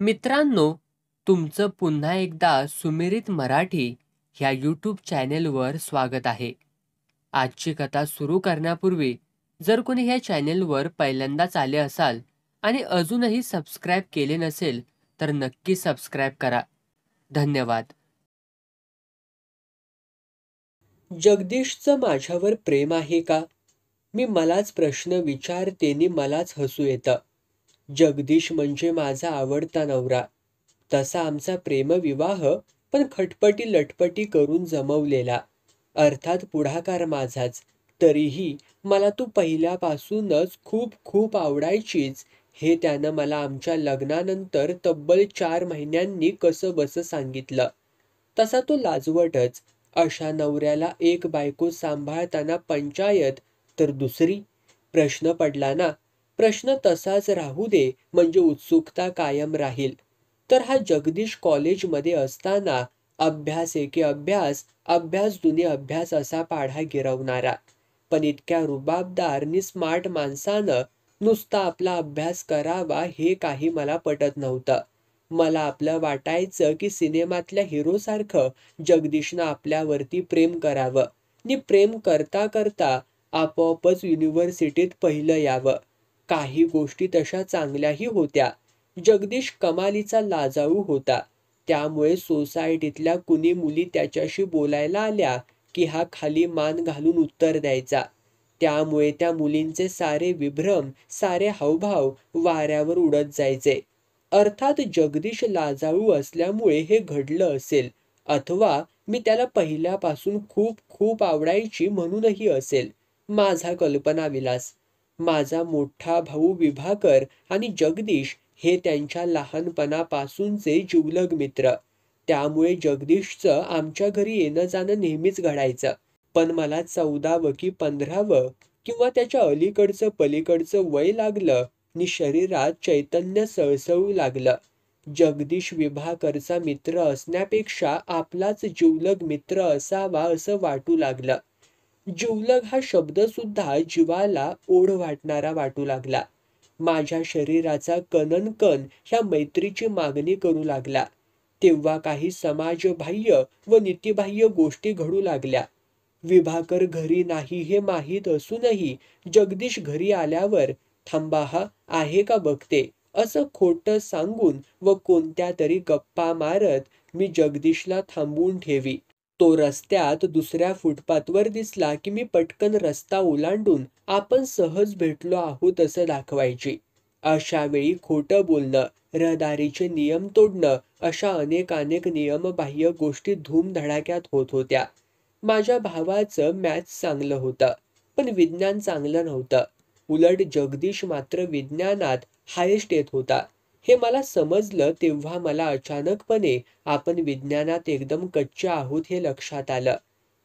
मित्रांनो, तुमचं पुन्हा एकदा सुमिरित मराठी ह्या यूट्यूब चॅनेलवर स्वागत आहे. आजची कथा सुरू करण्यापूर्वी जर कोणी ह्या चॅनेलवर पहिल्यांदाच आले असाल आणि अजूनही सबस्क्राईब केले नसेल तर नक्की सबस्क्राईब करा. धन्यवाद. जगदीशचं माझ्यावर प्रेम आहे का? मी मलाच प्रश्न विचारते नि मलाच हसू येतं. जगदीश म्हणजे माझा आवडता नवरा. तसा आमचा प्रेमविवाह पण खटपटी लटपटी करून जमवलेला. अर्थात पुढाकार माझाच. तरीही मला तू पहिल्यापासूनच खूप खूप आवडायचीच हे त्यानं मला आमच्या लग्नानंतर तब्बल 4 महिन्यांनी कसंबसं सांगितलं. तसा तो लाजवटच. अशा नवऱ्याला एक बायको सांभाळताना पंचायत तर दुसरी. प्रश्न पडला ना. प्रश्न तसाच राहू दे म्हणजे उत्सुकता कायम राहील. तर हा जगदीश कॉलेजमध्ये असताना अभ्यास एके अभ्यास, अभ्यास दुनी अभ्यास असा पाढा गिरवणारा. पण इतक्या रुबाबदार नि स्मार्ट माणसानं नुसता आपला अभ्यास करावा हे काही मला पटत नव्हतं. मला आपलं वाटायचं की सिनेमातल्या हिरोसारखं जगदीशनं आपल्यावरती प्रेम करावं नि प्रेम करता करता आपोआपच युनिव्हर्सिटीत पहिलं यावं. काही गोष्टी तशा चांगल्याही होत्या. जगदीश कमालीचा लाजाळू होता. त्यामुळे सोसायटीतल्या कुणी मुली त्याच्याशी बोलायला आल्या की हा खाली मान घालून उत्तर द्यायचा. त्यामुळे त्या मुलींचे सारे विभ्रम, सारे हावभाव वाऱ्यावर उडत जायचे. अर्थात जगदीश लाजाळू असल्यामुळे हे घडलं असेल, अथवा मी त्याला पहिल्यापासून खूप खूप आवडायची म्हणूनही असेल. माझा कल्पनाविलास. माझा मोठा भाऊ विभाकर आणि जगदीश हे त्यांच्या लहानपणापासूनचे जिवलग मित्र. त्यामुळे जगदीशचं आमच्या घरी येणं जाणं नेहमीच घडायचं. पण मला 14वं की 15वं किंवा त्याच्या अलीकडचं पलीकडचं वय लागलं नि शरीरात चैतन्य सळसळू लागलं. जगदीश विभाकरचा मित्र असण्यापेक्षा आपलाच जिवलग मित्र असावा असं वाटू लागलं. जिवलग हा शब्द सुद्धा जीवाला ओढ वाटणारा वाटू लागला. माझ्या शरीराचा कणनकण ह्या मैत्रीची मागणी करू लागला. तेव्हा काही समाजबाह्य व नीतिबाह्य गोष्टी घडू लागल्या. विभाकर घरी नाही हे माहीत असूनही जगदीश घरी आल्यावर थांबा हा आहे का बघते असं खोटं सांगून व कोणत्या तरी गप्पा मारत मी जगदीशला थांबवून ठेवी. तो रस्त्यात दुसऱ्या फुटपाथवर दिसला की मी पटकन रस्ता ओलांडून आपण सहज भेटलो आहोत असं दाखवायची. अशा वेळी खोटं बोलणं, रहदारीचे नियम तोडणं अशा अनेक नियमबाह्य गोष्टी धूमधडाक्यात होत होत्या. माझ्या भावाचं मॅथ्स चांगलं होतं, पण विज्ञान चांगलं नव्हतं. उलट जगदीश मात्र विज्ञानात हायेस्ट येत होता. हे मला समजलं तेव्हा मला अचानकपणे आपण विज्ञानात एकदम कच्चे आहोत हे लक्षात आलं.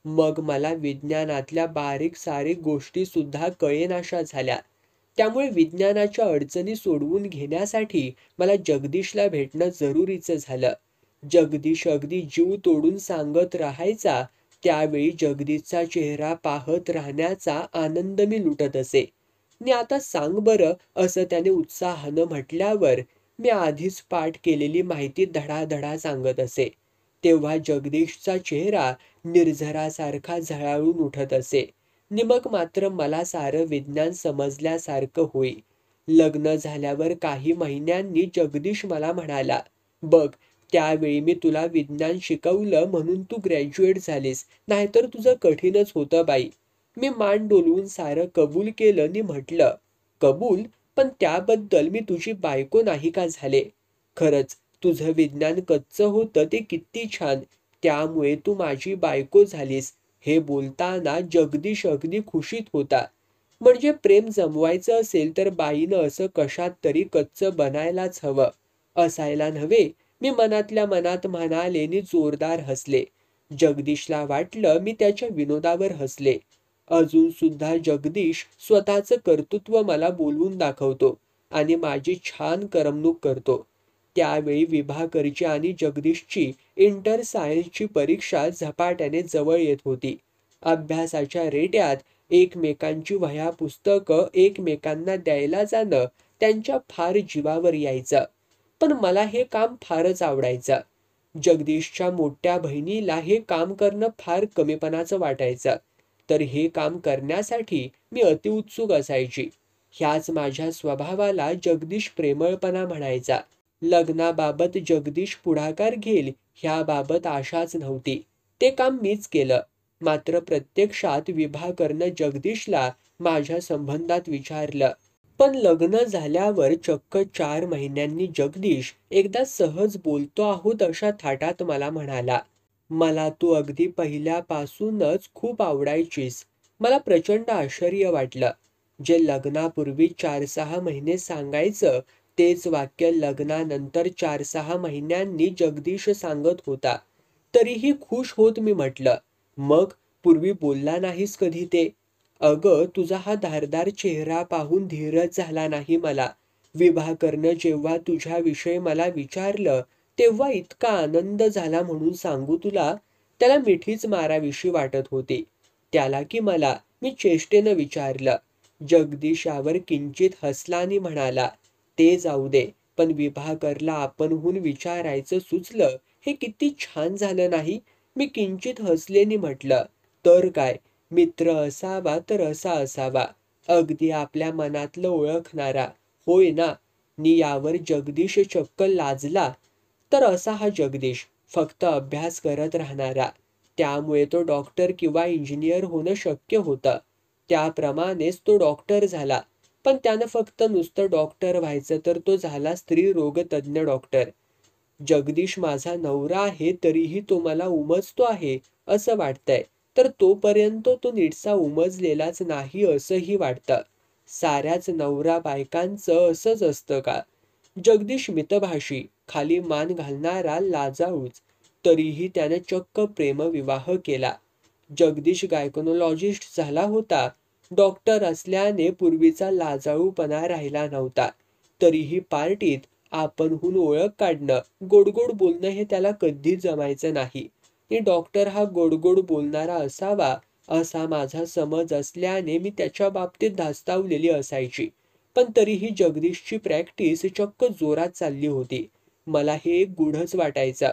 मग मला विज्ञानातल्या बारीक सारीक गोष्टी सुद्धा कळेनाशा झाल्या. त्यामुळे विज्ञानाच्या अडचणी सोडवून घेण्यासाठी मला जगदीशला भेटणं जरुरीचं झालं. जगदीश अगदी जीव तोडून सांगत राहायचा. त्यावेळी जगदीशचा चेहरा पाहत राहण्याचा आनंद मी लुटत असे. नि आता सांग बरं असं त्याने उत्साहानं म्हटल्यावर मी आधीच पाठ केलेली माहिती धडाधडा सांगत असे. तेव्हा जगदीशचा चेहरा निर्झरासारखा झळाळून उठत असे. नि मग मात्र मला सारं विज्ञान समजल्यासारखं होई. लग्न झाल्यावर काही महिन्यांनी जगदीश मला म्हणाला, बघ त्यावेळी मी तुला विज्ञान शिकवलं म्हणून तू ग्रॅज्युएट झालीस, नाहीतर तुझं कठीणच होतं बाई. मी मान डोलवून सारं कबूल केलं नि म्हटलं, कबूल? पण त्याबद्दल मी तुझी बायको नाही का झाले? खरंच तुझं विज्ञान कच्चं होतं ते किती छान, त्यामुळे तू माझी बायको झालीस. हे बोलताना जगदीश अगदी खुशीत होता. म्हणजे प्रेम जमवायचं असेल तर बाईनं असं कशात तरी कच्चं बनायलाच हवं. असायला नव्हे. मी मनातल्या मनात म्हणाले नि जोरदार हसले. जगदीशला वाटलं मी त्याच्या विनोदावर हसले. अजून सुद्धा जगदीश स्वतःचं कर्तृत्व मला बोलवून दाखवतो आणि माझी छान करमणूक करतो. त्यावेळी विभाकरची आणि जगदीशची इंटर सायन्सची परीक्षा झपाट्याने जवळ येत होती. अभ्यासाच्या रेट्यात एकमेकांची वह्या पुस्तकं एकमेकांना द्यायला जाणं त्यांच्या फार जीवावर यायचं. पण मला हे काम फारच आवडायचं. जगदीशच्या मोठ्या बहिणीला हे काम करणं फार कमीपणाचं वाटायचं, तर हे काम करण्यासाठी मी अतिउत्सुक असायची. ह्याच माझ्या स्वभावाला जगदीश प्रेमळपणा म्हणायचा. लग्नाबाबत जगदीश पुढाकार घेईल ह्याबाबत आशाच नव्हती. ते काम मीच केलं. मात्र प्रत्यक्षात विवाह करणं जगदीशला माझ्या संबंधात विचारलं. पण लग्न झाल्यावर चक्क 4 महिन्यांनी जगदीश एकदा सहज बोलतो आहोत अशा थाटात मला म्हणाला, मला तू अगदी पहिल्यापासूनच खूप आवडायचीस. मला प्रचंड आश्चर्य वाटलं. जे लग्नापूर्वी 4-6 महिने सांगायचं तेच वाक्य लग्नानंतर 4-6 महिन्यांनी जगदीश सांगत होता. तरीही खुश होत मी म्हटलं, मग पूर्वी बोलला नाहीस कधी ते? अगं तुझा हा धारदार चेहरा पाहून धीरच झाला नाही मला. विवाह करणं जेव्हा तुझ्याविषयी मला विचारलं तेव्हा इतका आनंद झाला म्हणून सांगू तुला, त्याला मिठीच मारावीशी वाटत होती. त्याला की मला, मी चेष्टेनं विचारलं. जगदीश यावर किंचित हसला आणि म्हणाला, ते जाऊ दे, पण विवाह करला आपणहून विचारायचं सुचलं हे किती छान झालं नाही? मी किंचित हसलेनी म्हटलं, तर काय, मित्र असावा तर असा असावा, अगदी आपल्या मनातलं ओळखणारा, होय ना? नि यावर जगदीश चक्क लाजला. तर असा हा जगदीश, फक्त अभ्यास करत राहणारा. त्यामुळे तो डॉक्टर किंवा इंजिनियर होणं शक्य होतं. त्याप्रमाणेच तो डॉक्टर झाला. पण त्यानं फक्त नुसतं डॉक्टर व्हायचं तर तो झाला स्त्रीरोगतज्ञ डॉक्टर. जगदीश माझा नवरा आहे तरीही तो मला उमजतो आहे असं वाटतंय, तर तोपर्यंत तो नीटसा उमजलेलाच नाही असंही वाटतं. साऱ्याच नवरा बायकांचं असंच असतं का? जगदीश मितभाषी, खाली मान घालणारा लाजाळूच, तरीही त्याने चक्क प्रेमविवाह केला. जगदीश गायकोनॉलॉजिस्ट झाला होता. डॉक्टर असल्याने पूर्वीचा लाजाळूपणा राहिला नव्हता. तरीही पार्टीत आपणहून ओळख काढणं, गोडगोड बोलणं हे त्याला कधीच जमायचं नाही. आणि डॉक्टर हा गोडगोड बोलणारा असावा असा माझा समज असल्याने मी त्याच्या बाबतीत धास्तावलेली असायची. पण तरीही जगदीशची प्रॅक्टिस चक्क जोरात चालली होती. मला हे एक गूढच वाटायचं.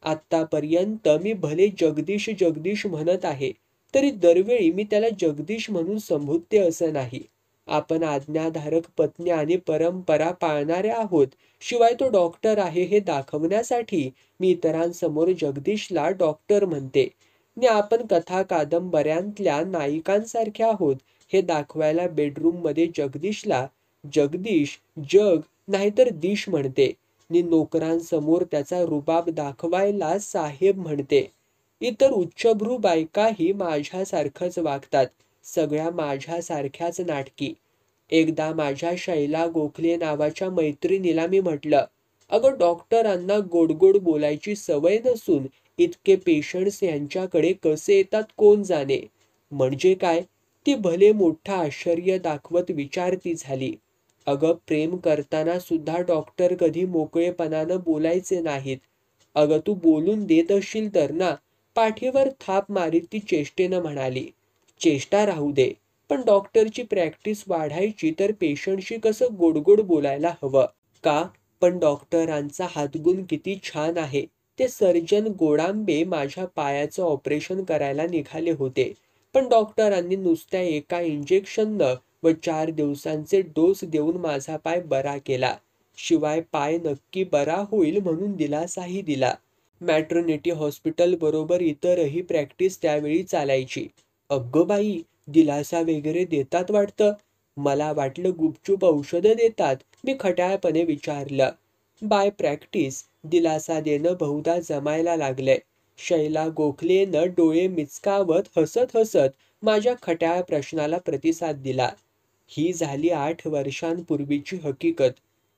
आत्तापर्यंत मी भले जगदीश जगदीश म्हणत आहे, तरी दरवेळी मी त्याला जगदीश म्हणून संबोधते असं नाही. आपण आज्ञाधारक पत्नी आणि परंपरा पाळणारे आहोत. शिवाय तो डॉक्टर आहे हे दाखवण्यासाठी मी इतरांसमोर जगदीशला डॉक्टर म्हणते. आणि आपण कथा कादंबऱ्यांतल्या नायिकांसारख्या आहोत हे दाखवायला बेडरूममध्ये जगदीशला जगदीश, जग नाहीतर दिश म्हणते. नि नोकरांसमोर त्याचा रुबाब दाखवायला साहेब म्हणते. इतर उच्चभ्रू बायकाही माझ्यासारखंच वागतात. सगळ्या माझ्यासारख्याच नाटकी. एकदा माझ्या शैला गोखले नावाच्या मैत्रिणीला मी म्हटलं, अगं डॉक्टरांना गोडगोड बोलायची सवय नसून इतके पेशंट्स यांच्याकडे कसे येतात कोण जाणे. म्हणजे काय? ती भले मोठं आश्चर्य दाखवत विचारती झाली. अगं प्रेम करताना सुद्धा डॉक्टर कधी मोकळेपणानं बोलायचे नाहीत. अगं तू बोलून देत असशील तर ना? पाठीवर थाप मारीत ती चेष्टेनं म्हणाली. चेष्टा राहू दे, पण डॉक्टरची प्रॅक्टिस वाढायची तर पेशंटशी कसं गोडगोड बोलायला हवं. का? पण डॉक्टरांचा हातगुण किती छान आहे. ते सर्जन गोडांबे माझ्या पायाचं ऑपरेशन करायला निघाले होते. पण डॉक्टरांनी नुसत्या एका इंजेक्शननं व 4 दिवसांचे डोस देऊन माझा पाय बरा केला. शिवाय पाय नक्की बरा होईल म्हणून दिलासाही दिला. मॅटर्निटी हॉस्पिटल बरोबर इतरही प्रॅक्टिस त्यावेळी चालायची. अगं बाई, दिलासा वगैरे देतात वाटतं. मला वाटलं गुपचूप औषधं देतात. मी खट्याळपणे विचारलं. बाय प्रॅक्टिस दिलासा देणं बहुधा जमायला लागलंय. शैला गोखलेनं डोळे मिचकावत हसत हसत माझ्या खट्याळ प्रश्नाला प्रतिसाद दिला. ही झाली 8 वर्षांपूर्वीची हकीकत.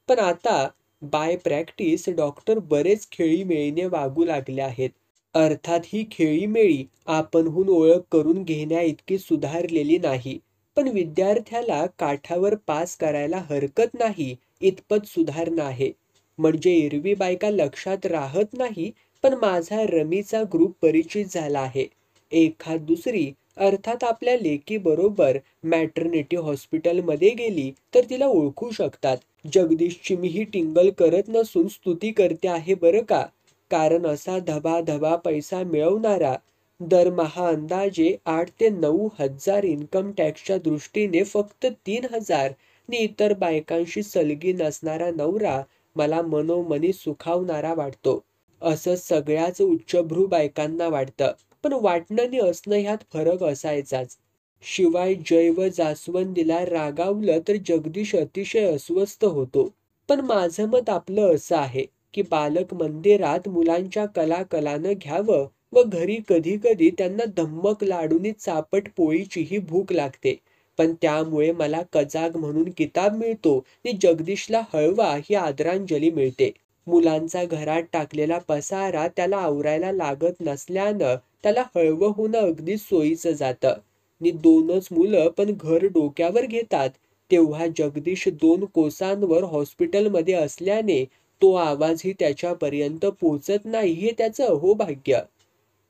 पण आता बाय प्रॅक्टिस डॉक्टर बरेच खेळीमेळीने वागू लागले आहेत. अर्थात ही खेळीमेळी आपणहून ओळख करून घेण्या इतकी सुधारलेली नाही. पण विद्यार्थ्याला काठावर पास करायला हरकत नाही इतपत सुधारणा आहे. म्हणजे एरवी बायका लक्षात राहत नाही, पण माझा रमीचा ग्रुप परिचित झाला आहे. एखाद दुसरी अर्थात आपल्या लेकीबरोबर मॅटर्निटी हॉस्पिटलमध्ये गेली तर तिला ओळखू शकतात. जगदीशची मी ही टिंगल करत नसून स्तुती करते आहे बरं का. कारण असा धबाधबा पैसा मिळवणारा, दरमहा अंदाजे 8 ते 9 हजार इन्कम टॅक्सच्या दृष्टीने फक्त 3,000 नि इतर बायकांशी सलगी नसणारा नवरा मला मनोमनी सुखावणारा वाटतो. असं सगळ्याच उच्चभ्रू बायकांना वाटतं. पण वाटणं आणि असणं ह्यात फरक असायचाच. शिवाय जय व जास्वंदीला रागावलं तर जगदीश अतिशय अस्वस्थ होतो. पण माझं मत आपलं असं आहे की बालक मंदिरात मुलांच्या कलाकलानं घ्यावं व घरी कधी कधी त्यांना धम्मक लाडूनी चापट पोळीचीही भूक लागते. पण त्यामुळे मला कजाग म्हणून किताब मिळतो आणि जगदीशला हळवा ही आदरांजली मिळते. मुलांचा घरात टाकलेला पसारा त्याला आवरायला लागत नसल्यानं त्याला हळवं होणं अगदी सोयीचं जातं. नि 2च मुलं पण घर डोक्यावर घेतात. तेव्हा जगदीश 2 कोसांवर हॉस्पिटलमध्ये असल्याने तो आवाजही त्याच्यापर्यंत पोचत नाही हे त्याचं अहोभाग्य.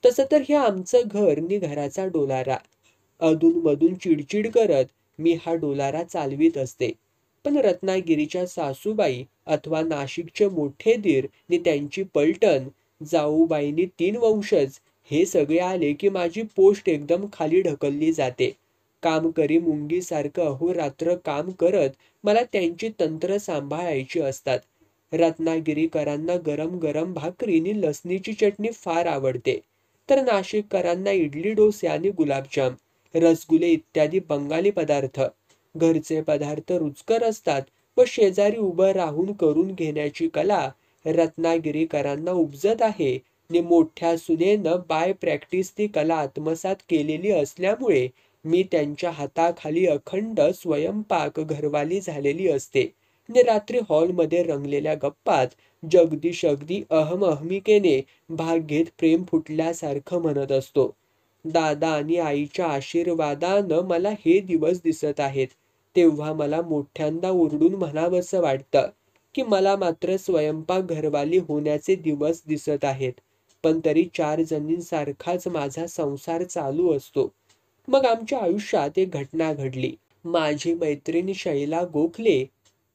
तसं तर हे आमचं घर नि घराचा डोलारा. अधूनमधून चिडचिड करत मी हा डोलारा चालवीत असते. पण रत्नागिरीच्या सासूबाई अथवा नाशिकचे मोठे दीर नि त्यांची पलटण, जाऊबाईंनी 3 वंशज हे सगळे आले की माझी पोस्ट एकदम खाली ढकलली जाते. काम करी मुंगीसारखं अहोरात्र काम करत मला त्यांची तंत्र सांभाळायची असतात. रत्नागिरीकरांना गरम गरम भाकरी नि लसणीची चटणी फार आवडते. तर नाशिककरांना इडली डोसे आणि गुलाबजाम, रसगुल्ले इत्यादी बंगाली पदार्थ. घरचे पदार्थ रुचकर असतात व शेजारी उभं राहून करून घेण्याची कला रत्नागिरीकरांना उपजत आहे. नि मोठ्या सुनेनं बाय प्रॅक्टिस ती कला आत्मसात केलेली असल्यामुळे मी त्यांच्या हाताखाली अखंड स्वयंपाक घरवाली झालेली असते. नि रात्री हॉलमध्ये रंगलेल्या गप्पात जगदीश अगदी अहमअहमिकेने भाग घेत प्रेम फुटल्यासारखं म्हणत असतो. दादा आणि आईच्या आशीर्वादानं मला हे दिवस दिसत आहेत. तेव्हा मला मोठ्यांदा ओरडून म्हणावंसं वाटतं की मला मात्र स्वयंपाक घरवाली होण्याचे दिवस दिसत आहेत. पण तरी 4 जणींसारखाच माझा संसार चालू असतो. मग आमच्या आयुष्यात एक घटना घडली. माझी मैत्रीण शैला गोखले,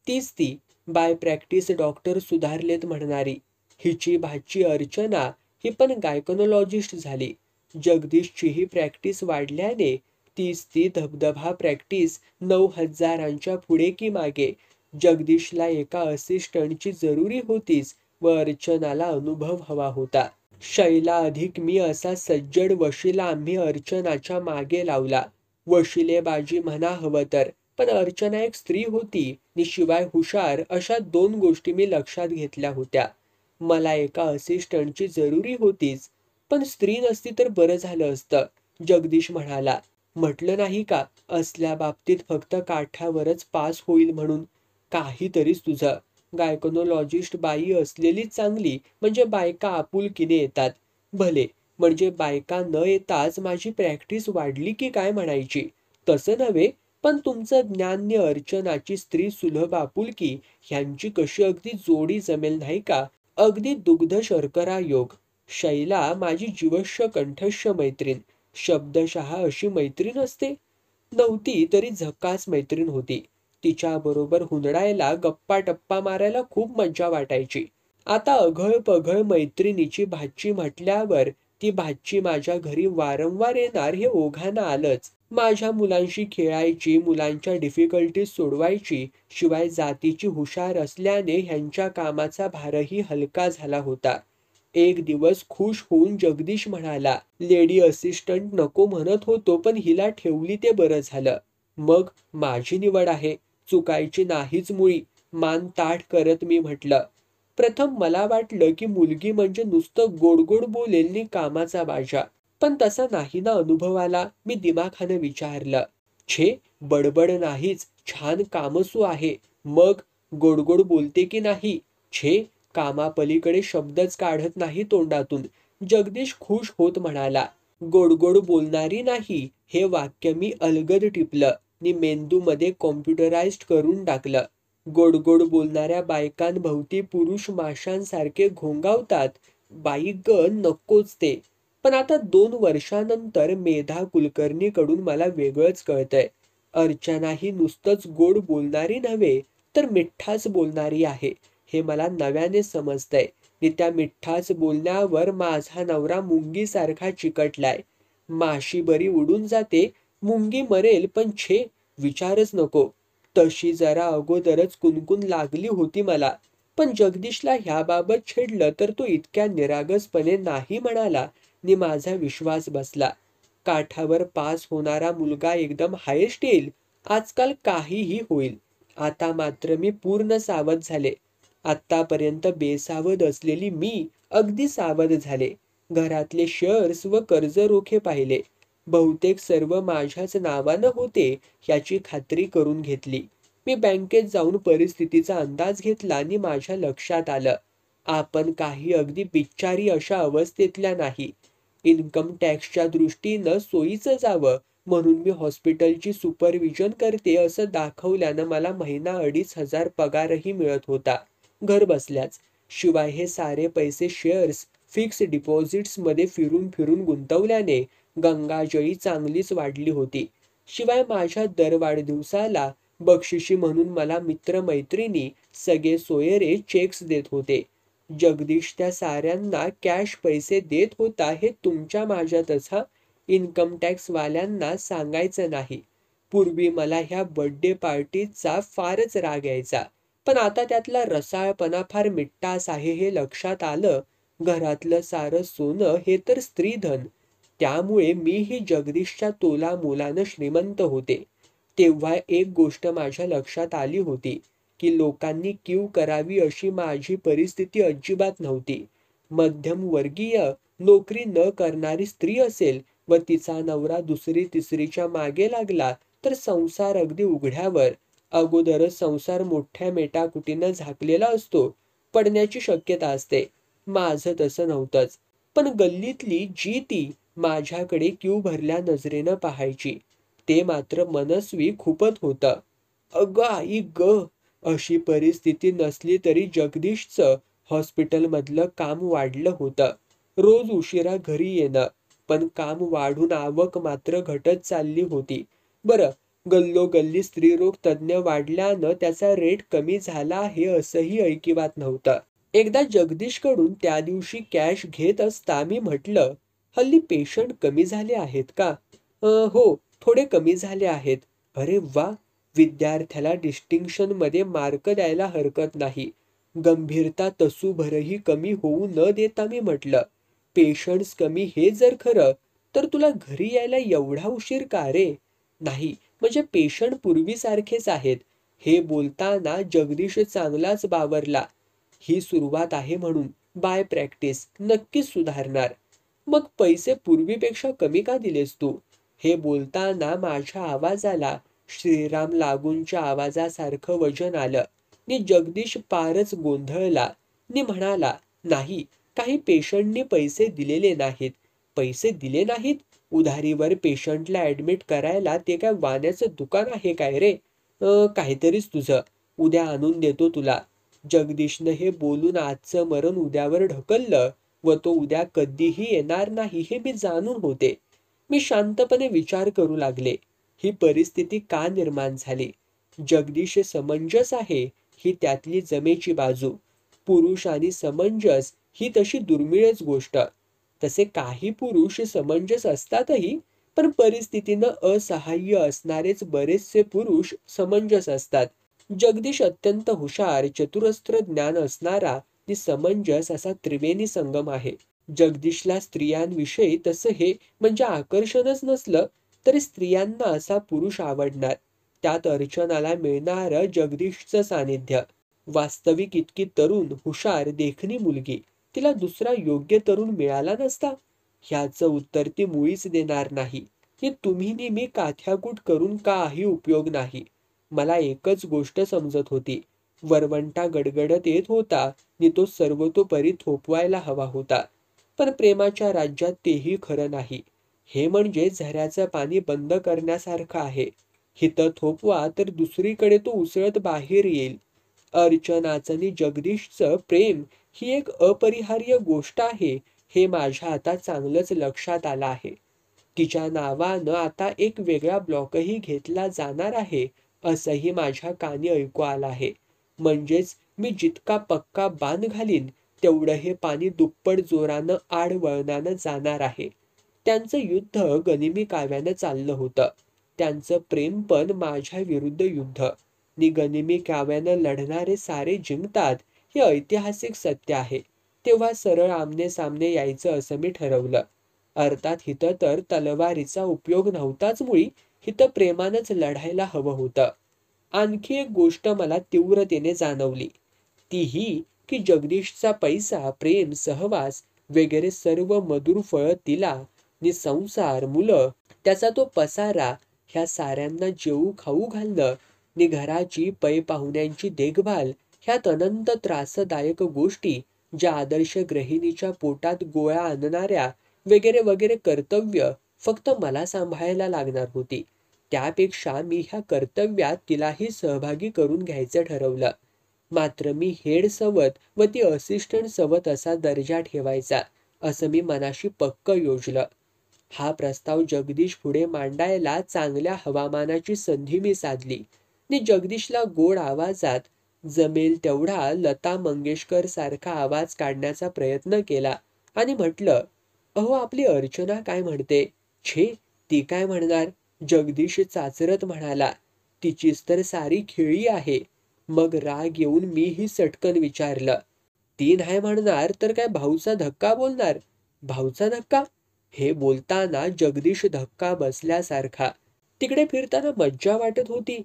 तीच ती बाय प्रॅक्टिस डॉक्टर सुधारलेत म्हणणारी. हिची भाची अर्चना ही पण गायकनॉलॉजिस्ट झाली. जगदीशचीही प्रॅक्टिस वाढल्याने तीच ती धबधबा प्रॅक्टिस 9,000च्या पुढे की मागे. जगदीशला एका असिस्टंटची जरुरी होतीच व अर्चनाला अनुभव हवा होता. शैला अधिक मी असा सज्जड वशिला आम्ही अर्चनाच्या मागे लावला. वशिलेबाजी म्हणा हवं तर, पण अर्चना एक स्त्री होती नि शिवाय हुशार अशा 2 गोष्टी मी लक्षात घेतल्या होत्या. मला एका असिस्टंटची जरुरी होतीच, पण स्त्री नसती तर बरं झालं असतं, जगदीश म्हणाला. म्हटलं नाही का असल्या बाबतीत फक्त काठावरच पास होईल म्हणून. काहीतरीच तुझं. गायकनॉलॉजिस्ट बाई असलेलीच चांगली म्हणजे बायका आपुलकीने येतात. भले म्हणजे बायका न येताच माझी प्रॅक्टिस वाढली की काय म्हणायची. तसं नव्हे, पण तुमचं ज्ञान अर्चनाची स्त्री सुलभ आपुलकी ह्यांची कशी अगदी जोडी जमेल नाही का. अगदी दुग्ध शर्करा योग. शैला माझी जीवश्य कंठस्थ मैत्रीण. शब्दशः अशी मैत्रीण असते. नव्हती तरी झकास मैत्रीण होती. तिच्याबरोबर हुंदडायला गप्पा टप्पा मारायला खूप मज्जा वाटायची. आता अघळ पघळ मैत्रिणीची भाची म्हटल्यावर ती भाची माझ्या घरी वारंवार येणार हे ओघानं आलंच. माझ्या मुलांशी खेळायची, मुलांच्या डिफिकल्टीज सोडवायची. शिवाय जातीची हुशार असल्याने ह्यांच्या कामाचा भारही हलका झाला होता. एक दिवस खुश होऊन जगदीश म्हणाला, लेडी असिस्टंट नको म्हणत होतो पण हिला ठेवली ते बरं झालं. मग माझी निवड आहे, चुकायची नाहीच मुळी, मान ताठ करत मी म्हटलं. प्रथम मला वाटलं की मुलगी म्हणजे नुसतं गोड गोड बोलेल नि कामाचा बाजा. पण तसा नाही ना अनुभव आला. मी दिमाखानं विचारलं. छे, बडबड नाहीच, छान कामसू आहे. मग गोड गोड बोलते की नाही. छे, कामापलीकडे शब्दच काढत नाही तोंडातून. जगदीश खुश होत म्हणाला. गोड गोड बोलणारी नाही हे वाक्य मी अलगद टिपलं नि मेंदूमध्ये कॉम्प्युटराइज्ड करून टाकलं. गोड गोड बोलणाऱ्या बायकांभोवती पुरुष माशांसारखे घोंगावतात. बाई ग नकोच ते. पण आता 2 वर्षानंतर मेधा कुलकर्णीकडून मला वेगळंच कळतंय. अर्चना ही नुसतंच गोड बोलणारी नव्हे, तर मिठ्ठाच बोलणारी आहे. हे मला नव्याने समजतंय. आणि त्या मिठ्ठाच बोलण्यावर माझा नवरा मुंगीसारखा चिकटलाय. माशी बरी उडून जाते, मुंगी मरेल, पण छे, विचारच नको. तशी जरा अगोदरच कुणकुण लागली होती मला. पण जगदीशला ह्याबाबत छेडलं तर तो इतक्या निरागसपणे नाही म्हणाला नि माझा विश्वास बसला. काठावर पास होणारा मुलगा एकदम हायेस्ट येईल. आजकाल काहीही होईल. आता मात्र मी पूर्ण सावध झाले. आत्तापर्यंत बेसावध असलेली मी अगदी सावध झाले. घरातले शेअर्स व कर्ज रोखे पाहिले. बहुतेक सर्व माझ्याच नावानं होते याची खात्री करून घेतली. मी बँकेत जाऊन परिस्थितीचा अंदाज घेतला आणि माझ्या लक्षात आलं, आपण काही अगदी बिच्चारी अशा अवस्थेतल्या नाही. इन्कम टॅक्सच्या दृष्टीनं सोयीचं जावं म्हणून मी हॉस्पिटलची सुपरविजन करते असं दाखवल्यानं मला महिना 2,500 पगारही मिळत होता, घर बसल्याच. शिवाय हे सारे पैसे शेअर्स, फिक्स डिपॉझिट्समध्ये फिरून फिरून गुंतवल्याने गंगाजळी चांगलीच वाढली होती. शिवाय माझ्या दर वाढदिवसाला बक्षिशी म्हणून मला मित्रमैत्रिणी सगळे सोयरे चेक्स देत होते. जगदीश त्या साऱ्यांना कॅश पैसे देत होता हे तुमच्या माझ्यातच हा. इन्कम टॅक्स वाल्यांना सांगायचं नाही. पूर्वी मला ह्या बर्थडे पार्टीचा फारच राग यायचा. पण आता त्यातला रसाळपणा फार मिट्टास आहे हे लक्षात आलं. घरातलं सारं सोनं हे तर स्त्रीधन. त्यामुळे मीही जगदीशच्या तोलामोलानं श्रीमंत होते. तेव्हा एक गोष्ट माझ्या लक्षात आली होती की लोकांनी कीव करावी अशी माझी परिस्थिती अजिबात नव्हती. मध्यमवर्गीय, नोकरी न करणारी स्त्री असेल व तिचा नवरा दुसरी तिसरीच्या मागे लागला तर संसार अगदी उघड्यावर. अगोदरच संसार मोठ्या मेटाकुटीनं झाकलेला असतो, पडण्याची शक्यता असते. माझं तसं नव्हतंच. पण गल्लीतली जी ती माझ्याकडे क्यू भरल्या नजरेनं पाहायची, ते मात्र मनस्वी खूपच होतं. अगं आई ग, अशी परिस्थिती नसली तरी जगदीशचं हॉस्पिटलमधलं काम वाढलं होतं. रोज उशिरा घरी येणं, पण काम वाढून आवक मात्र घटत चालली होती. बरं, गल्लोगल्ली स्त्रीरोग तज्ज्ञ वाढल्यानं त्याचा रेट कमी झाला आहे असंही ऐकिवात नव्हतं. एकदा जगदीशकडून त्या दिवशी कॅश घेत असता मी म्हटलं, हल्ली पेशंट कमी झाले आहेत का? हो, थोडे कमी झाले आहेत. अरे वा, विद्यार्थ्याला डिस्टिंक्शनमध्ये मार्क द्यायला हरकत नाही. गंभीरता तसूभरही कमी होऊ न देता मी म्हटलं, पेशंट्स कमी हे जर खरं, तर तुला घरी यायला एवढा उशीर का रे? नाही, म्हणजे पेशंट पूर्वीसारखेच आहेत. हे बोलताना जगदीश चांगलाच बावरला. ही सुरुवात आहे म्हणून, बाय प्रॅक्टिस नक्कीच सुधारणार. मग पैसे पूर्वीपेक्षा कमी का दिलेस तू? हे बोलताना माझ्या आवाजाला श्रीराम लागूंच्या आवाजासारखं वजन आलं. नि जगदीश पारच गोंधळला नि म्हणाला, नाही, काही पेशंटनी पैसे दिलेले नाहीत. पैसे दिले नाहीत? उधारीवर पेशंटला ऍडमिट करायला ते काय वाण्याचं दुकान आहे काय रे? काहीतरीच तुझं. उद्या आणून देतो तुला. जगदीशनं हे बोलून आजचं मरण उद्यावर ढकललं व तो उद्या कधीही येणार नाही हे मी जाणून होते. मी शांतपणे विचार करू लागले, ही परिस्थिती का निर्माण झाली? जगदीश समंजस आहे ही त्यातली जमेची बाजू. पुरुष आणि समंजस ही तशी दुर्मिळच गोष्ट. तसे काही पुरुष समंजस असतातही, पण परिस्थितीनं असहाय्य असणारेच बरेचसे पुरुष समंजस असतात. जगदीश अत्यंत हुशार, चतुरस्त्र ज्ञान असणारा आणि समंजस असा त्रिवेणी संगम आहे. जगदीशला स्त्रियांविषयी तसं हे म्हणजे आकर्षणच नसलं तरी स्त्रियांना असा पुरुष आवडणार. त्यात अर्चनाला मिळणारं जगदीशचं सानिध्य. वास्तविक इतकी तरुण, हुशार, देखणी मुलगी, तिला दुसरा योग्य तरुण मिळाला नसता? ह्याचं उत्तर ती मुळीच देणार नाही. हे तुम्ही नेहमी काथ्याकूट करून काही उपयोग नाही. मला एकच गोष्ट समजत होती. वरवंटा गडगडत येत होता आणि तो सर्वतोपरी थोपवायला हवा होता. पण प्रेमाच्या राज्यात तेही खरं नाही. हे म्हणजे झऱ्याचं पाणी बंद करण्यासारखं आहे. हिथं थोपवा तर दुसरीकडे तो उसळत बाहेर येईल. अर्चनाचं आणि जगदीशचं प्रेम ही एक अपरिहार्य गोष्ट आहे हे माझ्या आता चांगलंच लक्षात आलं आहे. तिच्या नावानं आता एक वेगळा ब्लॉकही घेतला जाणार आहे असंही माझ्या कानी ऐकू आलं आहे. म्हणजेच मी जितका पक्का बांध घालीन तेवढं हे पाणी दुप्पट जोरानं आडवळणानं जाणार आहे. त्यांचं युद्ध गनिमी काव्यानं चाललं होतं. त्यांचं प्रेम पण माझ्या विरुद्ध युद्ध. नि गनिमी काव्यानं लढणारे सारे जिंकतात हे ऐतिहासिक सत्य आहे. तेव्हा सरळ आमने सामने यायचं असं मी ठरवलं. अर्थात हिथं तर तलवारीचा उपयोग नव्हताच मुळी, हिथं प्रेमानंच लढायला हवं होतं. आणखी एक गोष्ट मला तीव्रतेने जाणवली. ती ही की जगदीशचा पैसा, प्रेम, सहवास वगैरे सर्व मधुर फळं तिला नि संसार, मुलं, त्याचा तो पसारा ह्या साऱ्यांना जेवू खाऊ घालणं नि घराची पै पाहुण्यांची देखभाल ह्यात अनंत त्रासदायक गोष्टी, ज्या आदर्श गृहिणीच्या पोटात गोळ्या आणणाऱ्या वगैरे वगैरे कर्तव्य फक्त मला सांभाळायला लागणार होती. त्यापेक्षा मी ह्या कर्तव्यात तिलाही सहभागी करून घ्यायचं ठरवलं. मात्र मी हेड सवत व ती असिस्टंट सवत असा दर्जा ठेवायचा असं मी मनाशी पक्क योजलं. हा प्रस्ताव जगदीश पुढे मांडायला चांगल्या हवामानाची संधी मी साधली. नि जगदीशला गोड आवाजात जमेल तेवढा लता मंगेशकर सारखा आवाज काढण्याचा प्रयत्न केला आणि म्हटलं, अहो आपली अर्चना काय म्हणते? छे, ती काय म्हणणार? जगदीश चाचरत म्हणाला, तिचीच तर सारी खेळी आहे. मग राग येऊन मीही सटकन विचारलं, ती नाही म्हणणार तर काय भाऊचा धक्का बोलणार? भाऊचा धक्का? हे बोलताना जगदीश धक्का बसल्यासारखा तिकडे फिरताना मज्जा वाटत होती.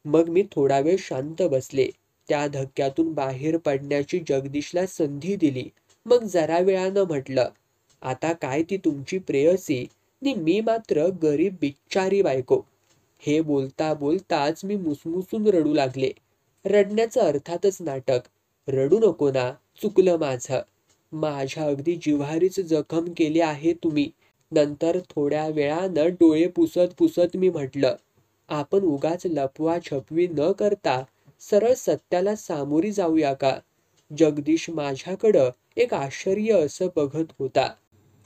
मग मी थोडा वेळ शांत बसले. त्या धक्क्यातून बाहेर पडण्याची जगदीशला संधी दिली. मग जरा वेळानं म्हटलं, आता काय ती तुमची प्रेयसी नि मी मात्र गरीब बिच्चारी बायको. हे बोलता बोलताच मी मुसमुसून रडू लागले. रडण्याचं अर्थातच नाटक. रडू नको ना, चुकलं माझं. माझ्या अगदी जिव्हारीच जखम केली आहे तुम्ही. नंतर थोड्या वेळानं डोळे पुसत पुसत मी म्हटलं, आपण उगाच लपवा छपवी न करता सरळ सत्याला सामोरी जाऊया का? जगदीश माझ्याकडं एक आश्चर्य असं बघत होता.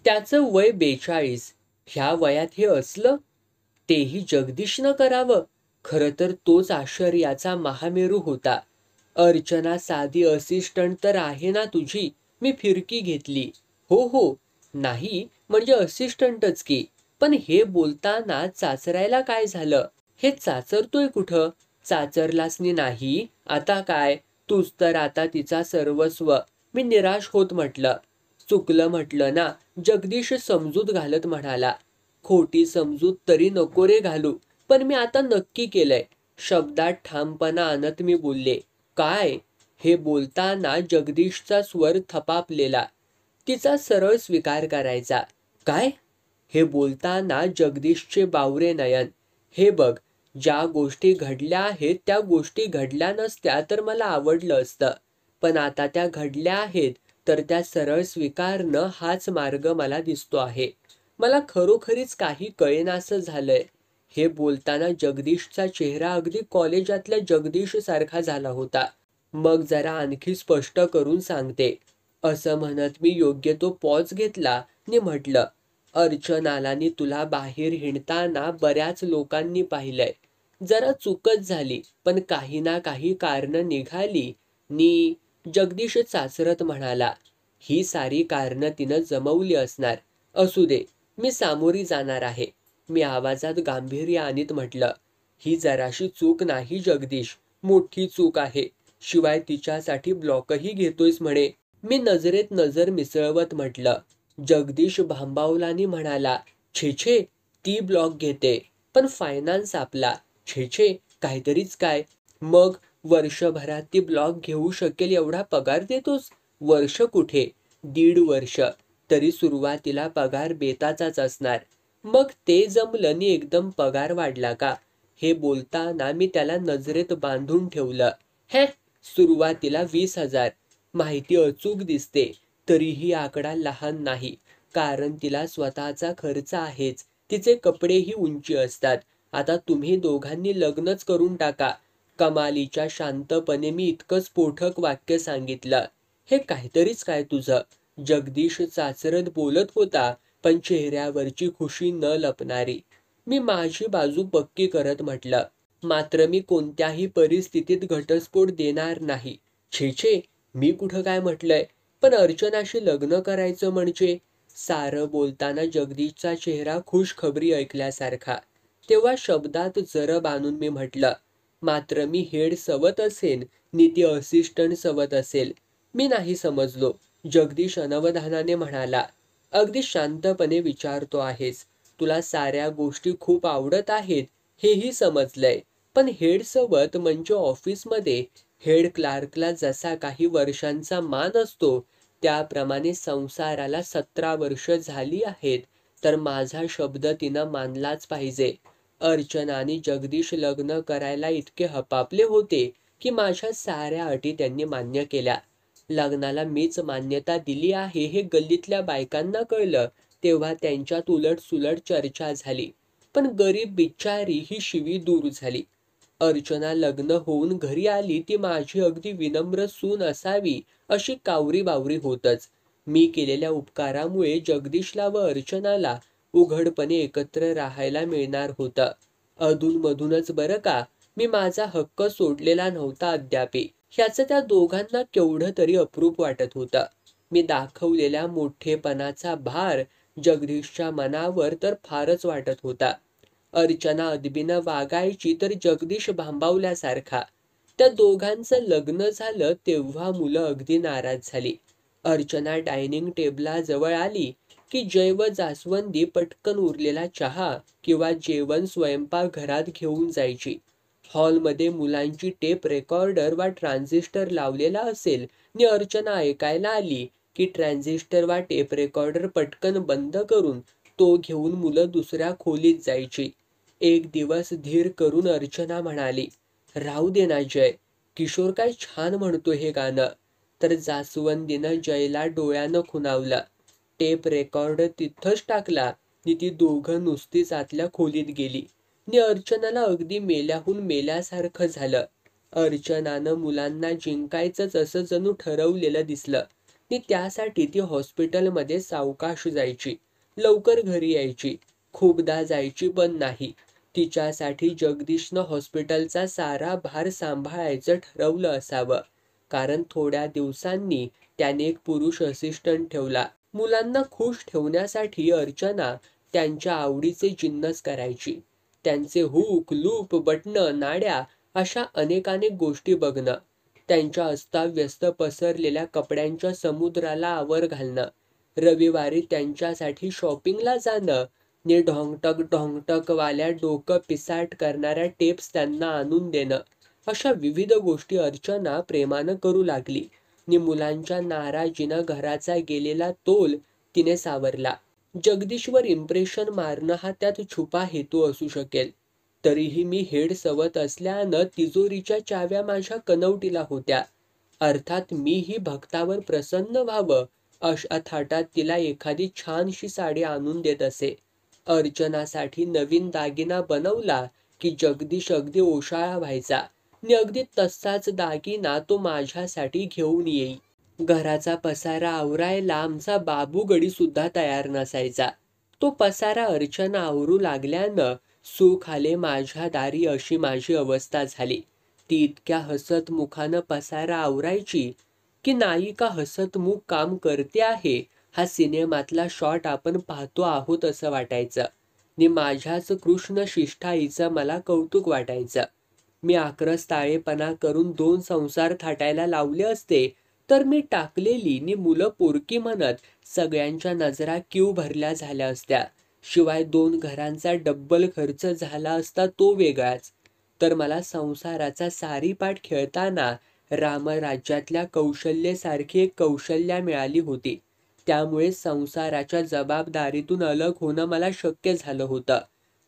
त्याचं वय 42. ह्या वयात हे असलं? तेही जगदीशनं करावं? खरं तर तोच आश्चर्याचा महामेरू होता. अर्चना साधी असिस्टंट तर आहे ना तुझी? मी फिरकी घेतली. हो हो, नाही म्हणजे असिस्टंटच की. पण हे बोलताना चाचरायला काय झालं? हे चाचरतोय कुठं? चाचरलासनी नाही. आता काय? तूच तर आता तिचा सर्वस्व. मी निराश होत म्हटलं. चुकलं म्हटलं ना, जगदीश समजूत घालत म्हणाला. खोटी समजूत तरी नको रे घालू. पण मी आता नक्की केलंय. शब्दात ठामपणा आणत मी बोलले. काय? हे बोलताना जगदीशचा स्वर थपापलेला. तिचा सरळ स्वीकार करायचा. काय? हे बोलताना जगदीशचे बावरे नयन. हे बघ, ज्या गोष्टी घडल्या आहेत त्या गोष्टी घडल्या नसत्या तर मला आवडलं असतं. पण आता त्या घडल्या आहेत तर त्या सरळ स्वीकारणं हाच मार्ग मला दिसतो आहे. मला खरोखरीच काही कळेनासं झालंय. हे बोलताना जगदीशचा चेहरा अगदी कॉलेजातल्या जगदीश सारखा झाला होता. मग जरा आणखी स्पष्ट करून सांगते, असं म्हणत मी योग्य तो पॉज घेतला नि म्हटलं, अर्चनाला नि तुला बाहेर हिंडताना बऱ्याच लोकांनी पाहिलंय. जरा चूकच झाली, पण काही ना काही कारणं निघाली नि जगदीश चाचरत म्हणाला, ही सारी कारणं तिनं जमवली असणार. असू दे, मी सामोरी जाणार आहे. मी आवाजात गांभीर्य आणीत म्हटलं, ही जराशी चूक नाही जगदीश, मोठी चूक आहे. शिवाय तिच्यासाठी ब्लॉकही घेतोयस म्हणे. मी नजरेत नजर मिसळवत म्हटलं. जगदीश भांबावलानी म्हणाला, छे छे, ती ब्लॉक घेते. पण फायनान्स आपला. छे छे, काहीतरीच काय. मग वर्षभरात ती ब्लॉक घेऊ शकेल एवढा पगार देतोस? वर्ष कुठे, 1.5 वर्ष. तरी सुरुवातीला पगार बेताचाच असणार. मग ते जमलं नि एकदम पगार वाढला का? हे बोलताना मी त्याला नजरेत बांधून ठेवलं. हे, सुरुवातीला 20,000. माहिती अचूक दिसते. तरीही आकडा लहान नाही. कारण तिला स्वतःचा खर्च आहेच. तिचे कपडेही उंची असतात. आता तुम्ही दोघांनी लग्नच करून टाका. कमालीच्या शांतपणे मी इतकं स्फोटक वाक्य सांगितलं. हे काहीतरीच काय तुझं? जगदीश चाचरत बोलत होता, पण चेहऱ्यावरची खुशी न लपणारी. मी माझी बाजू पक्की करत म्हटलं, मात्र मी कोणत्याही परिस्थितीत घटस्फोट देणार नाही. छे छे, मी कुठं काय म्हटलंय? पण अर्चनाशी लग्न करायचं म्हणजे? सारं बोलताना जगदीशचा चेहरा खुशखबरी ऐकल्यासारखा. तेव्हा शब्दात जरब आणून मी म्हटलं, मात्र मी हेड सवत असेन, नीती असिस्टंट सवत असेल. मी नाही समजलो. जगदीश अनवधानाने म्हणाला, अगदी शांतपणे विचारतो आहेस. तुला साऱ्या गोष्टी खूप आवडत आहेत हेही समजलंय. पण हेड सवत म्हणजे ऑफिसमध्ये हेड क्लार्कला जसा काही वर्षांचा मान असतो, त्याप्रमाणे संसाराला 17 वर्ष झाली आहेत, तर माझा शब्द तिनं मानलाच पाहिजे. अर्चना आणि जगदीश लग्न करायला इतके हपापले होते की माझ्या साऱ्या अटी त्यांनी मान्य केल्या. लग्नाला मीच मान्यता दिली आहे हे गल्लीतल्या बायकांना कळलं तेव्हा त्यांच्यात उलटसुलट चर्चा झाली. पण गरीब बिचारी ही शिवी दूर झाली. अर्चना लग्न होऊन घरी आली ती माझी अगदी विनम्र सून असावी अशी कावरी-बावरी होतच. मी केलेल्या उपकारामुळे जगदीशला व अर्चनाला उघडपणे एकत्र राहायला मिळणार होतं. अधूनमधूनच बरं का, मी माझा हक्क सोडलेला नव्हता अद्यापि. ह्याचं त्या दोघांना केवढं तरी अप्रूप वाटत होतं. मी दाखवलेल्या मोठेपणाचा भार जगदीशच्या मनावर तर फारच वाटत होता. अर्चना अदबीनं वागायची तर जगदीश भांबावल्यासारखा. त्या दोघांचं लग्न झालं तेव्हा मुलं अगदी नाराज झाली. अर्चना डायनिंग टेबलाजवळ आली की जय व जास्वंदी पटकन उरलेला चहा किंवा जेवण स्वयंपाकघरात घेऊन जायची. हॉलमध्ये मुलांची टेप रेकॉर्डर वा ट्रान्झिस्टर लावलेला असेल नि अर्चना ऐकायला आली की ट्रान्झिस्टर वा टेप रेकॉर्डर पटकन बंद करून तो घेऊन मुलं दुसऱ्या खोलीत जायची. एक दिवस धीर करून अर्चना म्हणाली, राहू दे ना जय, किशोर काय छान म्हणतो हे गाणं. तर जास्वंदीनं जयला डोळ्यानं खुणावलं. टेप रेकॉर्डर तिथंच टाकला नि ती दोघं नुसतीच आतल्या खोलीत गेली. नि अर्चनाला अगदी मेल्याहून मेल्यासारखं झालं. अर्चनानं मुलांना जिंकायचंच असं जणू ठरवलेलं दिसलं. नि त्यासाठी ती हॉस्पिटलमध्ये सावकाश जायची, लवकर घरी यायची. खूपदा जायची पण नाही. तिच्यासाठी जगदीशनं हॉस्पिटलचा सारा भार सांभाळायचं ठरवलं असावं, कारण थोड्या दिवसांनी त्याने एक पुरुष असिस्टंट ठेवला. मुलांना खुश ठेवण्यासाठी अर्चना त्यांच्या आवडीचे जिन्नस करायची. त्यांचे हुक, लूप, बटणं, नाड्या अशा अनेकानेक गोष्टी बघणं. त्यांच्या अस्ताव्यस्त पसरलेल्या कपड्यांच्या समुद्राला आवर घालणं. रविवारी त्यांच्यासाठी शॉपिंगला जाणं नि ढोंगटक वाल्या डोकं पिसाट करणाऱ्या टेप्स त्यांना आणून देणं. अशा विविध गोष्टी अर्चना प्रेमानं करू लागली नि मुलांच्या नाराजीनं घराचा गेलेला तोल तिने सावरला. जगदीशवर इम्प्रेशन मारणं हा त्यात छुपा हेतू असू शकेल. तरीही मी हेड सवत असल्यानं तिजोरीच्या चाव्या माझ्या कनवटीला होत्या. अर्थात मीही भक्तावर प्रसन्न व्हावं अशा थाटात तिला एखादी छानशी साडी आणून देत असे. अर्चनासाठी नवीन दागिना बनवला की जगदीश अगदी ओशाळा व्हायचा नि अगदी तसाच दागिना तो माझ्यासाठी घेऊन येई. घराचा पसारा आवरायला आमचा बाबूगडी सुद्धा तयार नसायचा. तो पसारा अर्चना आवरू लागल्यानं सुख आले माझ्या दारी अशी माझी अवस्था झाली. ती इतक्या हसतमुखानं पसारा आवरायची की नायिका हसतमुख काम करते आहे हा सिनेमातला शॉट आपण पाहतो आहोत असं वाटायचं. नि माझ्याच कृष्ण शिष्टाईचं मला कौतुक वाटायचं. मी आक्रस्ताळेपणा करून 2 संसार थाटायला लावले असते तर मी टाकलेली नि मुलं पोरकी म्हणत सगळ्यांच्या नजरा क्यू भरल्या झाल्या असत्या. शिवाय 2 घरांचा डब्बल खर्च झाला असता तो वेगळाच. तर मला संसाराचा सारीपाट खेळताना रामराज्यातल्या कौशल्येसारखी एक कौशल्या मिळाली होती. त्यामुळे संसाराच्या जबाबदारीतून अलग होणं मला शक्य झालं होतं.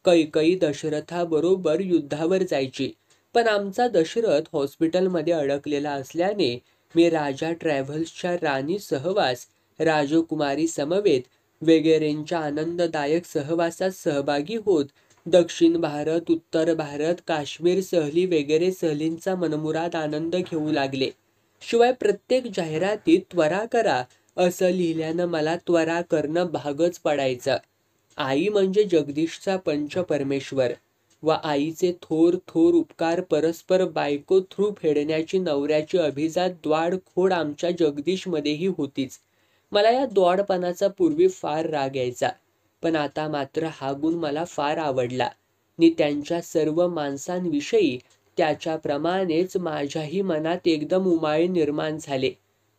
कैकई दशरथाबरोबर युद्धावर जायची, पण आमचा दशरथ हॉस्पिटलमध्ये अडकलेला असल्याने मी राजा ट्रॅव्हल्सच्या राणी सहवास, राजकुमारी समवेत वगैरेंच्या आनंददायक सहवासात सहभागी होत दक्षिण भारत, उत्तर भारत, काश्मीर सहली वगैरे सहलींचा मनमुराद आनंद घेऊ लागले. शिवाय प्रत्येक जाहिरातीत त्वरा करा, असं लिहिल्यानं मला त्वरा करणं भागच पडायचं. आई म्हणजे जगदीशचा पंचपरमेश्वर व आईचे थोर थोर उपकार परस्पर बायको थ्रू फेडण्याची नवऱ्याची अभिजात द्वाडखोड आमच्या जगदीशमध्येही होतीच. मला या द्वाडपणाचा पूर्वी फार राग यायचा, पण आता मात्र हा गुण मला फार आवडला नि त्यांच्या सर्व माणसांविषयी त्याच्याप्रमाणेच माझ्याही मनात एकदम उमाळे निर्माण झाले.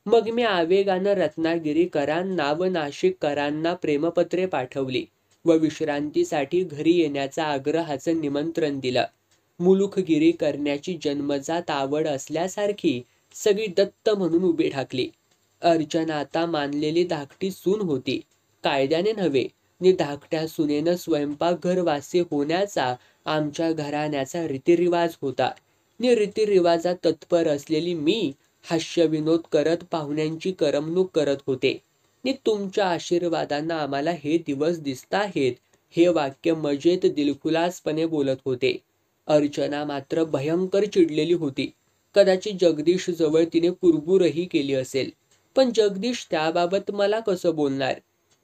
मग मी आवेगानं रत्नागिरीकरांना व नाशिककरांना प्रेमपत्रे पाठवली व विश्रांतीसाठी घरी येण्याचा आग्रहाचं निमंत्रण दिलं. मुलुखगिरी करण्याची जन्मजात आवड असल्यासारखी सगळी दत्त म्हणून उभी ठाकली. अर्चना आता मानलेली धाकटी सून होती, कायद्याने नव्हे, नि धाकट्या सुनेनं स्वयंपाकघरवासी होण्याचा आमच्या घराण्याचा रीतिरिवाज होता. नि रीतिरिवाजात तत्पर असलेली मी हास्यविनोद करत पाहुण्यांची करमणूक करत होते. नि तुमच्या आशीर्वादानं आम्हाला हे दिवस दिसताहेत, हे वाक्य मजेत दिलखुलासपणे बोलत होते. अर्चना मात्र भयंकर चिडलेली होती. कदाचित जगदीश जवळ तिने कुरबुरही केली असेल, पण जगदीश त्याबाबत मला कसं बोलणार?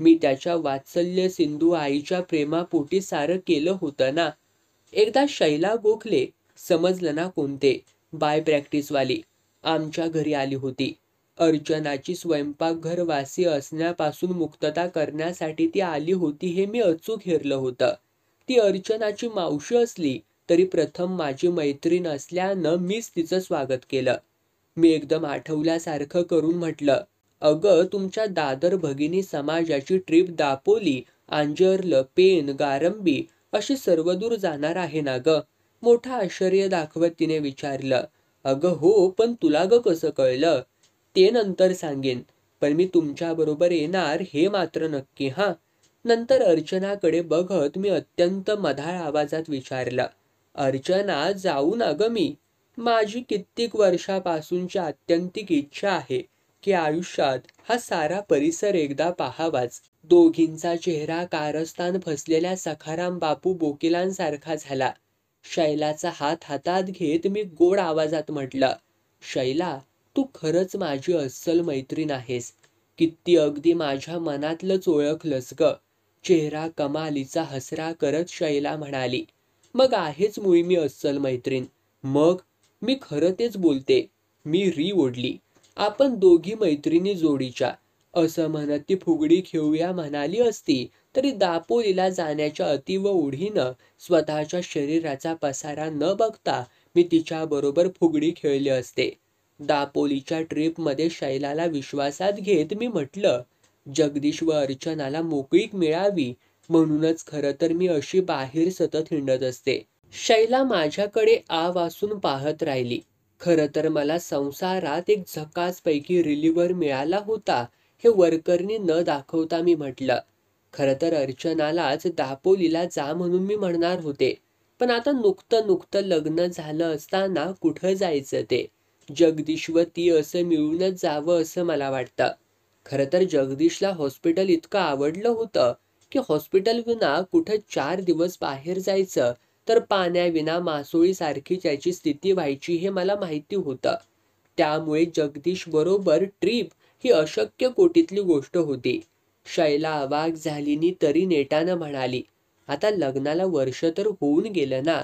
मी त्याच्या वात्सल्य सिंधू आईच्या प्रेमापोटी सारं केलं होतं ना. एकदा शैला गोखले, समजलं ना कोणते, बाय प्रॅक्टिसवाली, आमच्या घरी आली होती. अर्चनाची स्वयंपाकघरवासी असण्यापासून मुक्तता करण्यासाठी ती आली होती हे मी अचूक हेरलं होतं. ती अर्चनाची मावशी असली तरी प्रथम माझी मैत्रीण असल्यानं मीच तिचं स्वागत केलं. मी एकदम आठवल्यासारखं करून म्हटलं, अगं तुमच्या दादर भगिनी समाजाची ट्रिप दापोली, आंजर्ल, पेन, गारंबी अशी सर्वदूर जाणार आहे ना ग? मोठा आश्चर्य दाखवत तिने विचारलं. अगं हो, पण तुला ग कसं कळलं? ते नंतर सांगेन, पण मी तुमच्याबरोबर येणार हे मात्र नक्की हां. नंतर अर्चनाकडे बघत मी अत्यंत मधाळ आवाजात विचारलं, अर्चना जाऊ ना ग मी? माझी कित्येक वर्षापासूनची आत्यंतिक इच्छा आहे की आयुष्यात हा सारा परिसर एकदा पाहावाच. दोघींचा चेहरा कारस्थान फसलेल्या सखाराम बापू बोकिलांसारखा झाला. शैलाचा हात हातात घेत मी गोड आवाजात म्हटलं, शैला, तू खरंच माझी अस्सल मैत्रीण आहेस. किती अगदी माझ्या मनातलंच ओळखलंस ग. चेहरा कमालीचा हसरा करत शैला म्हणाली, मग आहेच मुळी मी अस्सल मैत्रीण. मग मी खरं तेच बोलते. मी री ओढली. आपण दोघी मैत्रिणी जोडीच्या. असं म्हणत ती फुगडी खेळूया म्हणाली असती तरी दापोलीला जाण्याच्या अतीव ओढीनं स्वतःच्या शरीराचा पसारा न बघता मी तिच्याबरोबर फुगडी खेळले असते. दापोलीच्या ट्रिपमध्ये शैलाला विश्वासात घेत मी म्हटलं, जगदीश व अर्चनाला मोकळीक मिळावी म्हणूनच खरं तर मी अशी बाहेर सतत हिंडत असते. शैला माझ्याकडे आवासून पाहत राहिली. खरं तर मला संसारात एक झकासपैकी रिलीव्हर मिळाला होता हे वरकरणी न दाखवता मी म्हटलं. खरं तर अर्चनालाच दापोलीला जा म्हणून मी म्हणणार होते, पण आता नुकतं लग्न झालं असताना कुठं जायचं ते? जगदीश व ती असं मिळूनच जावं असं मला वाटतं. खरं तर जगदीशला हॉस्पिटल इतकं आवडलं होतं की हॉस्पिटल विना कुठं 4 दिवस बाहेर जायचं तर पाण्याविना मासोळीसारखी त्याची स्थिती व्हायची हे मला माहिती होतं. त्यामुळे जगदीश बरोबर ट्रिप ही अशक्य कोटीतली गोष्ट होती. शैला अवाक झालीनी तरी नेटानं म्हणाली, आता लग्नाला वर्ष तर होऊन गेलं ना?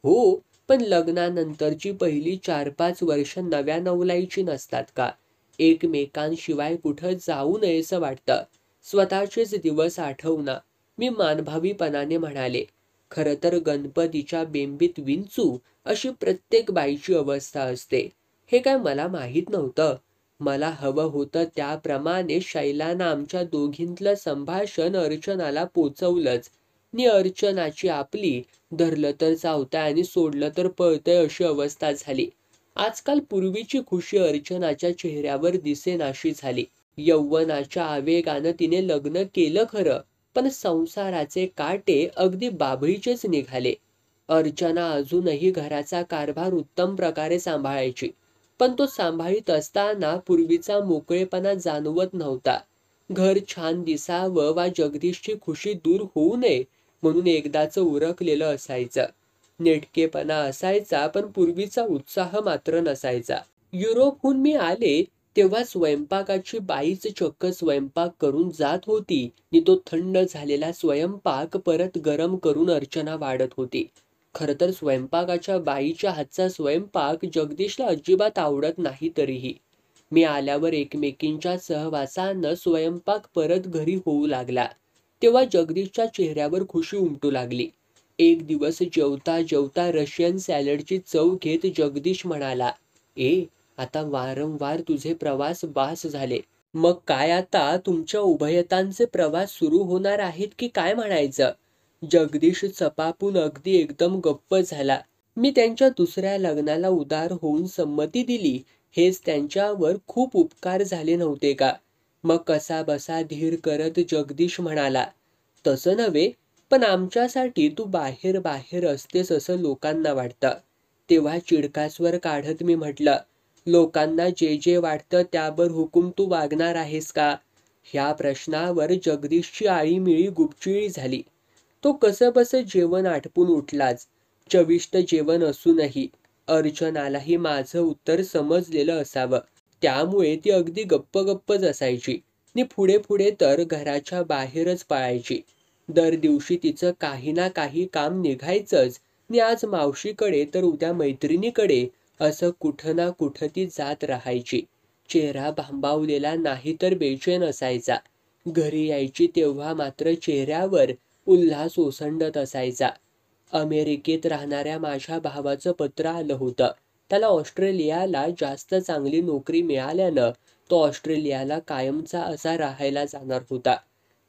हो, पण लग्नानंतरची पहिली 4-5 वर्ष नव्या नवलाईची नसतात का? एकमेकांशिवाय कुठं जाऊ नयेसं वाटतं. स्वतःचेच दिवस आठवना. मी मानभावीपणाने म्हणाले, खरं तर गणपतीच्या बेंबीत विंचू अशी प्रत्येक बाईची अवस्था असते. हे काय मला माहीत नव्हतं. मला हवं होतं त्याप्रमाणे शैलानं आमच्या दोघींतलं संभाषण अर्चनाला पोचवलंच. नि अर्चनाची आपली धरलं तर चावतंय आणि सोडलं तर पळतंय अशी अवस्था झाली. आजकाल पूर्वीची खुशी अर्चनाच्या चेहऱ्यावर दिसेनाशी झाली. यौवनाच्या आवेगानं तिने लग्न केलं खरं, पण संसाराचे काटे अगदी बाभळीचेच निघाले. अर्चना अजूनही घराचा कारभार उत्तम प्रकारे सांभाळायची, पण तो सांभाळीत असताना पूर्वीचा मोकळेपणा जाणवत नव्हता. घर छान दिसावं वा जगदीशची खुशी दूर होऊ नये म्हणून एकदाचं उरकलेलं असायचं. नेटकेपणा असायचा, पण पूर्वीचा उत्साह मात्र नसायचा. युरोपहून मी आले तेव्हा स्वयंपाकाची बाईच चक्क स्वयंपाक करून जात होती आणि तो थंड झालेला स्वयंपाक परत गरम करून अर्चना वाढत होती. खरं तर स्वयंपाकाच्या बाईच्या हातचा स्वयंपाक जगदीशला अजिबात आवडत नाही. तरीही मी आल्यावर एकमेकींच्या सहवासानं स्वयंपाक परत घरी होऊ लागला तेव्हा जगदीशच्या चेहऱ्यावर खुशी उमटू लागली. एक दिवस जेवता जेवता रशियन सॅलडची चव घेत जगदीश म्हणाला, आता वारंवार तुझे प्रवास बास झाले. मग काय आता तुमच्या उभयतांचे प्रवास सुरू होणार आहेत की काय म्हणायचं? जगदीश चपापून अगदी एकदम गप्प झाला. मी त्यांच्या दुसऱ्या लग्नाला उदार होऊन संमती दिली हेच त्यांच्यावर खूप उपकार झाले नव्हते का? मग कसा बसा धीर करत जगदीश म्हणाला, तसं नव्हे, पण आमच्यासाठी तू बाहेर बाहेर असतेस असं लोकांना वाटतं. तेव्हा चिडकास्वर काढत मी म्हटलं, लोकांना जे जे वाटतं त्यावर हुकूम तू वागणार आहेस का? ह्या प्रश्नावर जगदीशची आळीमिळी गुपचिळी झाली. तो कसंबसं जेवण आटपून उठलाच. चविष्ट जेवण असूनही अर्चनालाही माझं उत्तर समजलेलं असावं. त्यामुळे ती अगदी गप्प गप्पच असायची आणि पुढे पुढे तर घराच्या बाहेरच पळायची. दर दिवशी तिचं काही ना काही काम निघायचंच आणि आज मावशीकडे तर उद्या मैत्रिणीकडे असं कुठं ना कुठं ती जात राहायची. चेहरा भांबावलेला नाही तर बेचैन असायचा. घरी यायची तेव्हा मात्र चेहऱ्यावर उल्हास ओसंडत असायचा. अमेरिकेत राहणाऱ्या माझ्या भावाचं पत्र आलं होतं. त्याला ऑस्ट्रेलियाला जास्त चांगली नोकरी मिळाल्यानं तो ऑस्ट्रेलियाला कायमचा असा राहायला जाणार होता.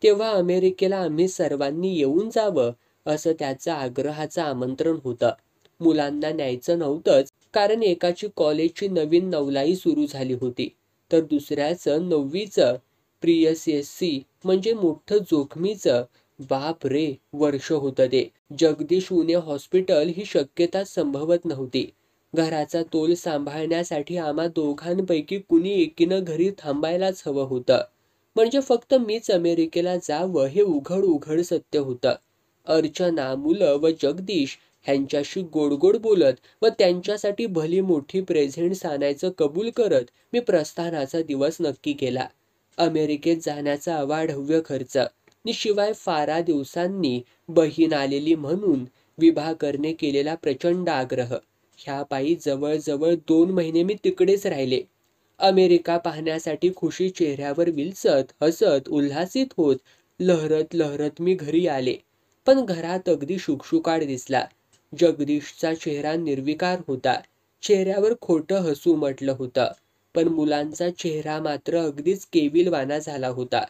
तेव्हा अमेरिकेला आम्ही सर्वांनी येऊन जावं असं त्याचं आग्रहाचं आमंत्रण होतं. मुलांना न्यायचं नव्हतंच, कारण एकाची कॉलेजची नवीन नवलाई सुरू झाली होती तर दुसऱ्याचं 9वीचं प्रीएसएससी म्हणजे मोठं जोखमीचं बाप रे वर्ष होतं ते. जगदीश उणे हॉस्पिटल ही शक्यता संभवत नव्हती. घराचा तोल सांभाळण्यासाठी आम्हा दोघांपैकी कुणी एकीनं घरी थांबायलाच हवं होतं. म्हणजे फक्त मीच अमेरिकेला जावं हे उघड उघड सत्य होतं. अर्चना, मुलं व जगदीश ह्यांच्याशी गोड गोड बोलत व त्यांच्यासाठी भली मोठी प्रेझेंट्स आणायचं कबूल करत मी प्रस्थानाचा दिवस नक्की केला. अमेरिकेत जाण्याचा अवाढव्य खर्च नि शिवाय फारा दिवसांनी बहीण आलेली म्हणून विभाकरने केलेला प्रचंड आग्रह, ह्या पायी जवळजवळ 2 महिने मी तिकडेच राहिले. अमेरिका पाहण्यासाठी खुशी चेहऱ्यावर विलसत हसत उल्हासित होत लहरत लहरत मी घरी आले. पण घरात अगदी शुकशुकाट दिसला. जगदीशचा चेहरा निर्विकार होता. चेहऱ्यावर खोटं हसू उमटलं होतं. पण मुलांचा चेहरा मात्र अगदीच केविलवाना झाला होता.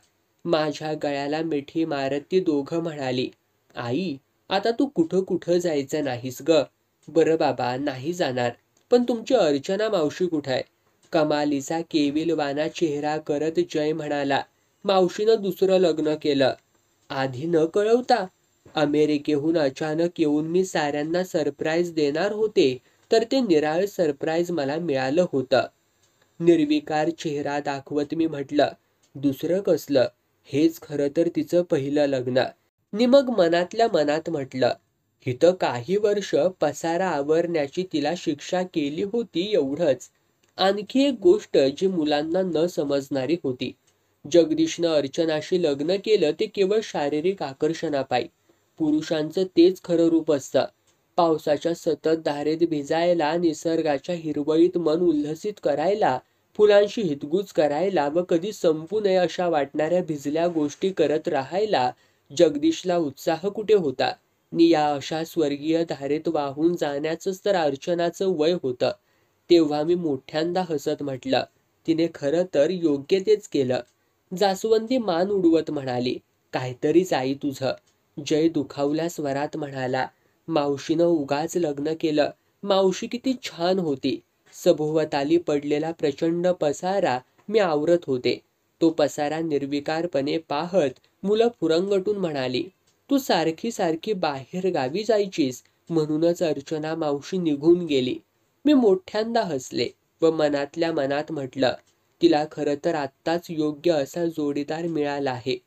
माझ्या गळ्याला मिठी मारत ती दोघं म्हणाली, आई, आता तू कुठं कुठं जायचं नाहीस ग. बरं बाबा, नाही जाणार. पण तुमची अर्चना मावशी कुठं आहे? कमालीचा केविलवाना चेहरा करत जय म्हणाला, मावशीनं दुसरं लग्न केलं. आधी न कळवता? अमेरिकेहून अचानक येऊन मी साऱ्यांना सरप्राईज देणार होते तर ते निराळ सरप्राईज मला मिळालं होतं. निर्विकार चेहरा दाखवत मी म्हटलं, दुसरं कसलं? हेच खरं तर तिचं पहिलं लग्न. नि मग मनातल्या मनात म्हटलं, हिथं काही वर्ष पसारा आवरण्याची तिला शिक्षा केली होती एवढंच. आणखी एक गोष्ट जी मुलांना न समजणारी होती. जगदीशनं अर्चनाशी लग्न केलं ते केवळ शारीरिक आकर्षणापायी. पुरुषांचं तेच खरं रूप असतं. पावसाच्या सतत धारेत भिजायला, निसर्गाच्या हिरवळीत मन उल्हसित करायला, फुलांशी हितगुज करायला व कधी संपू नये अशा वाटणाऱ्या भिजल्या गोष्टी करत राहायला जगदीशला उत्साह कुठे होता? नि या अशा स्वर्गीय धारेत वाहून जाण्याचंच तर अर्चनाचं वय होतं. तेव्हा मी मोठ्यांदा हसत म्हटलं, तिने खरं तर योग्य तेच केलं. जास्वंदी मान उडवत म्हणाली, काहीतरीच आई तुझं. जय दुखावल्या स्वरात म्हणाला, मावशीनं उगाच लग्न केलं. मावशी किती छान होती. सभोवताली पडलेला प्रचंड पसारा मी आवरत होते. तो पसारा निर्विकारपणे पाहत मुलं फुरंगटून म्हणाली, तू सारखी सारखी बाहेर गावी जायचीस म्हणूनच अर्चना मावशी निघून गेली. मी मोठ्यांदा हसले व मनातल्या मनात म्हटलं, तिला खरं तर आत्ताच योग्य असा जोडीदार मिळाला आहे.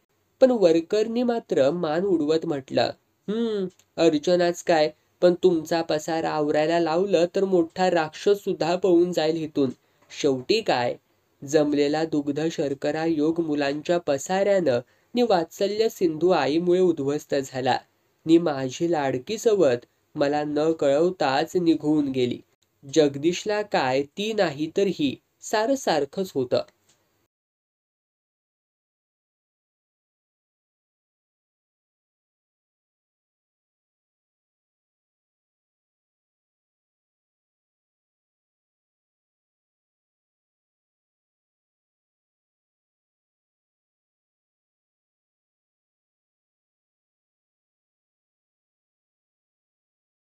पण वरकरनी मात्र मान उडवत म्हटलं, अर्चनाच काय, पण तुमचा पसारा आवरायला लावलं तर मोठा राक्षस सुद्धा पळून जाईल इथून. शेवटी काय, जमलेला दुग्ध शर्करा योग मुलांच्या पसाऱ्यानं नि वात्सल्य सिंधू आईमुळे उद्ध्वस्त झाला. नि माझी लाडकी सवत मला न कळवताच निघून गेली. जगदीशला काय ती नाही तर ही सारं सारखंच होतं.